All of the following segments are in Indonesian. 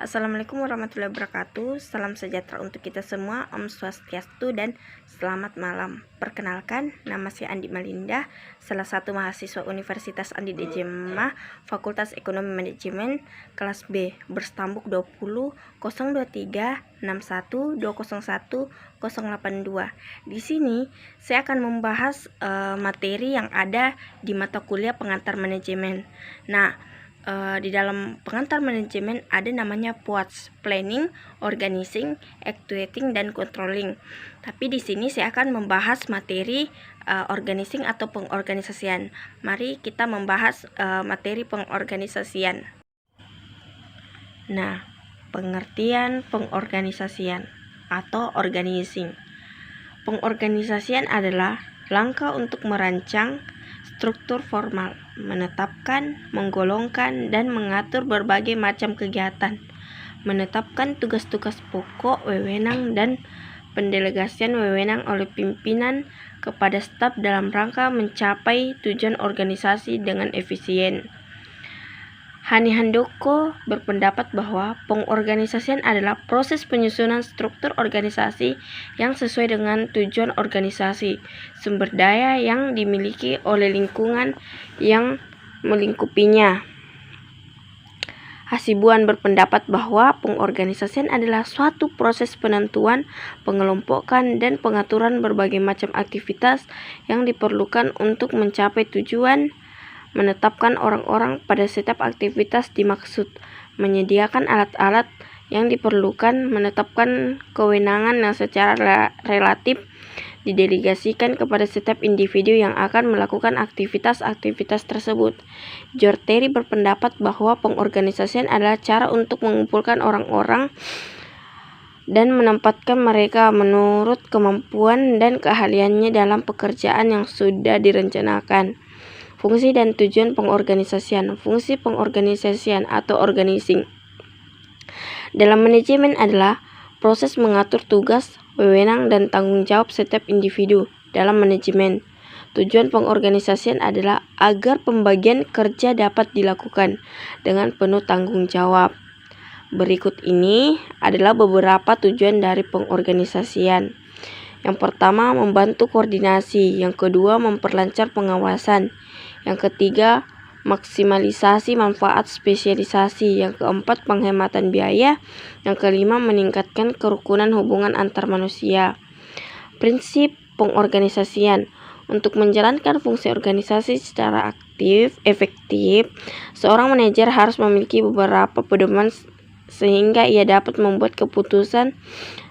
Assalamualaikum warahmatullahi wabarakatuh. Salam sejahtera untuk kita semua. Om Swastiastu dan selamat malam. Perkenalkan, nama saya Andi Malinda, salah satu mahasiswa Universitas Andi Djamah, Fakultas Ekonomi Manajemen, kelas B, berstambuk 20 023 61 201 082. Di sini saya akan membahas materi yang ada di mata kuliah pengantar manajemen. Nah, di dalam pengantar manajemen ada namanya POATS, Planning, Organizing, Actuating, dan Controlling. Tapi di sini saya akan membahas materi organizing atau pengorganisasian. Mari kita membahas materi pengorganisasian. Nah, pengertian pengorganisasian atau organizing. Pengorganisasian adalah langkah untuk merancang struktur formal, menetapkan, menggolongkan, dan mengatur berbagai macam kegiatan, menetapkan tugas-tugas pokok, wewenang, dan pendelegasian wewenang oleh pimpinan kepada staf dalam rangka mencapai tujuan organisasi dengan efisien. Hani Handoko berpendapat bahwa pengorganisasian adalah proses penyusunan struktur organisasi yang sesuai dengan tujuan organisasi, sumber daya yang dimiliki oleh lingkungan yang melingkupinya. Hasibuan berpendapat bahwa pengorganisasian adalah suatu proses penentuan, pengelompokan, dan pengaturan berbagai macam aktivitas yang diperlukan untuk mencapai tujuan, menetapkan orang-orang pada setiap aktivitas dimaksud, menyediakan alat-alat yang diperlukan, menetapkan kewenangan yang secara relatif didelegasikan kepada setiap individu yang akan melakukan aktivitas-aktivitas tersebut. George Terry berpendapat bahwa pengorganisasian adalah cara untuk mengumpulkan orang-orang dan menempatkan mereka menurut kemampuan dan keahliannya dalam pekerjaan yang sudah direncanakan. Fungsi dan tujuan pengorganisasian. Fungsi pengorganisasian atau organizing dalam manajemen adalah proses mengatur tugas, wewenang, dan tanggung jawab setiap individu dalam manajemen. Tujuan pengorganisasian adalah agar pembagian kerja dapat dilakukan dengan penuh tanggung jawab. Berikut ini adalah beberapa tujuan dari pengorganisasian. Yang pertama, membantu koordinasi. Yang kedua, memperlancar pengawasan. Yang ketiga, maksimalisasi manfaat spesialisasi. Yang keempat, penghematan biaya. Yang kelima, meningkatkan kerukunan hubungan antar manusia. Prinsip pengorganisasian. Untuk menjalankan fungsi organisasi secara efektif, seorang manajer harus memiliki beberapa pedoman sehingga ia dapat membuat keputusan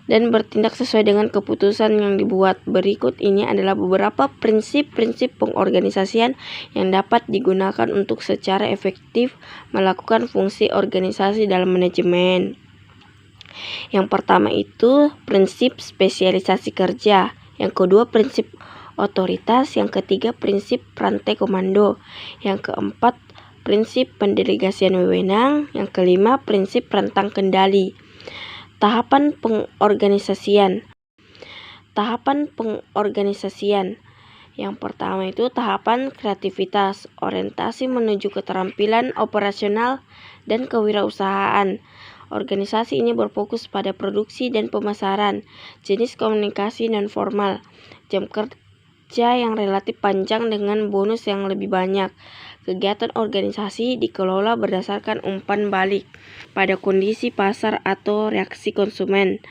dan bertindak sesuai dengan keputusan yang dibuat. Berikut ini adalah beberapa prinsip-prinsip pengorganisasian yang dapat digunakan untuk secara efektif melakukan fungsi organisasi dalam manajemen. Yang pertama itu prinsip spesialisasi kerja. Yang kedua prinsip otoritas. Yang ketiga prinsip rantai komando. Yang keempat prinsip pendelegasian wewenang. Yang kelima prinsip rentang kendali. Tahapan pengorganisasian. Tahapan pengorganisasian. Yang pertama itu tahapan kreativitas, orientasi menuju keterampilan operasional dan kewirausahaan. Organisasi ini berfokus pada produksi dan pemasaran, jenis komunikasi non-formal, jam kerja yang relatif panjang dengan bonus yang lebih banyak. Kegiatan organisasi dikelola berdasarkan umpan balik pada kondisi pasar atau reaksi konsumen.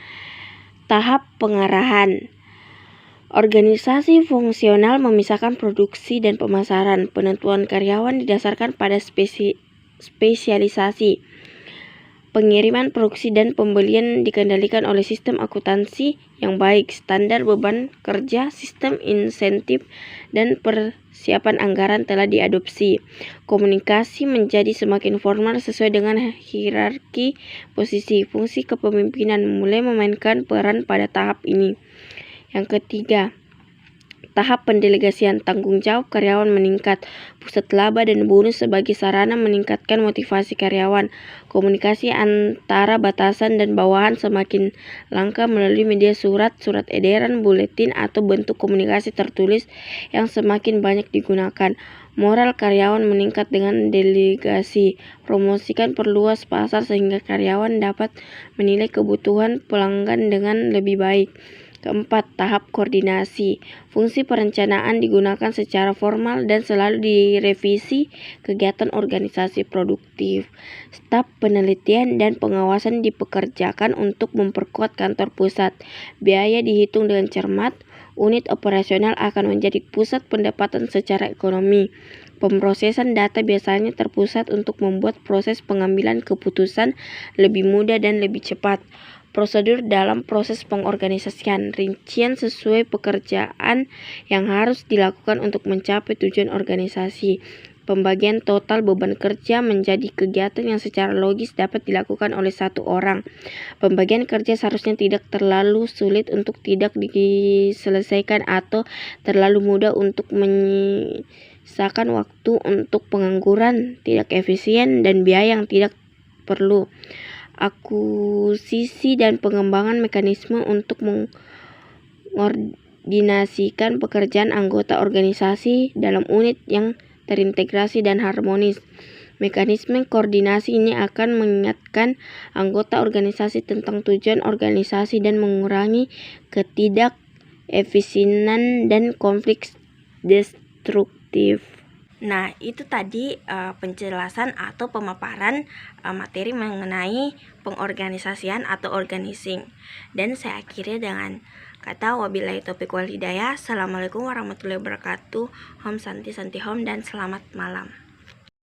Tahap pengarahan. Organisasi fungsional memisahkan produksi dan pemasaran. Penentuan karyawan didasarkan pada spesialisasi. Pengiriman, produksi, dan pembelian dikendalikan oleh sistem akuntansi yang baik, standar beban kerja, sistem insentif, dan persiapan anggaran telah diadopsi. Komunikasi menjadi semakin formal sesuai dengan hierarki posisi. Fungsi kepemimpinan mulai memainkan peran pada tahap ini. Yang ketiga, tahap pendelegasian. Tanggung jawab karyawan meningkat. Pusat laba dan bonus sebagai sarana meningkatkan motivasi karyawan. Komunikasi antara batasan dan bawahan semakin langka melalui media surat edaran, buletin, atau bentuk komunikasi tertulis yang semakin banyak digunakan. Moral karyawan meningkat dengan delegasi. Promosikan perluas pasar sehingga karyawan dapat menilai kebutuhan pelanggan dengan lebih baik. Keempat, tahap koordinasi. Fungsi perencanaan digunakan secara formal dan selalu direvisi kegiatan organisasi produktif. Staf penelitian dan pengawasan dipekerjakan untuk memperkuat kantor pusat. Biaya dihitung dengan cermat. Unit operasional akan menjadi pusat pendapatan secara ekonomi. Pemrosesan data biasanya terpusat untuk membuat proses pengambilan keputusan lebih mudah dan lebih cepat. Prosedur dalam proses pengorganisasian, rincian sesuai pekerjaan yang harus dilakukan untuk mencapai tujuan organisasi. Pembagian total beban kerja menjadi kegiatan yang secara logis dapat dilakukan oleh satu orang. Pembagian kerja seharusnya tidak terlalu sulit untuk tidak diselesaikan atau terlalu mudah untuk menyisakan waktu untuk pengangguran, tidak efisien, dan biaya yang tidak perlu. Akuisisi dan pengembangan mekanisme untuk mengordinasikan pekerjaan anggota organisasi dalam unit yang terintegrasi dan harmonis. Mekanisme koordinasi ini akan mengingatkan anggota organisasi tentang tujuan organisasi dan mengurangi ketidakefisienan dan konflik destruktif. Nah, itu tadi penjelasan atau pemaparan materi mengenai pengorganisasian atau organizing. Dan saya akhiri dengan kata wabillahi taufiq wal hidayah. Assalamualaikum warahmatullahi wabarakatuh. Om Santi Santi Hom dan selamat malam.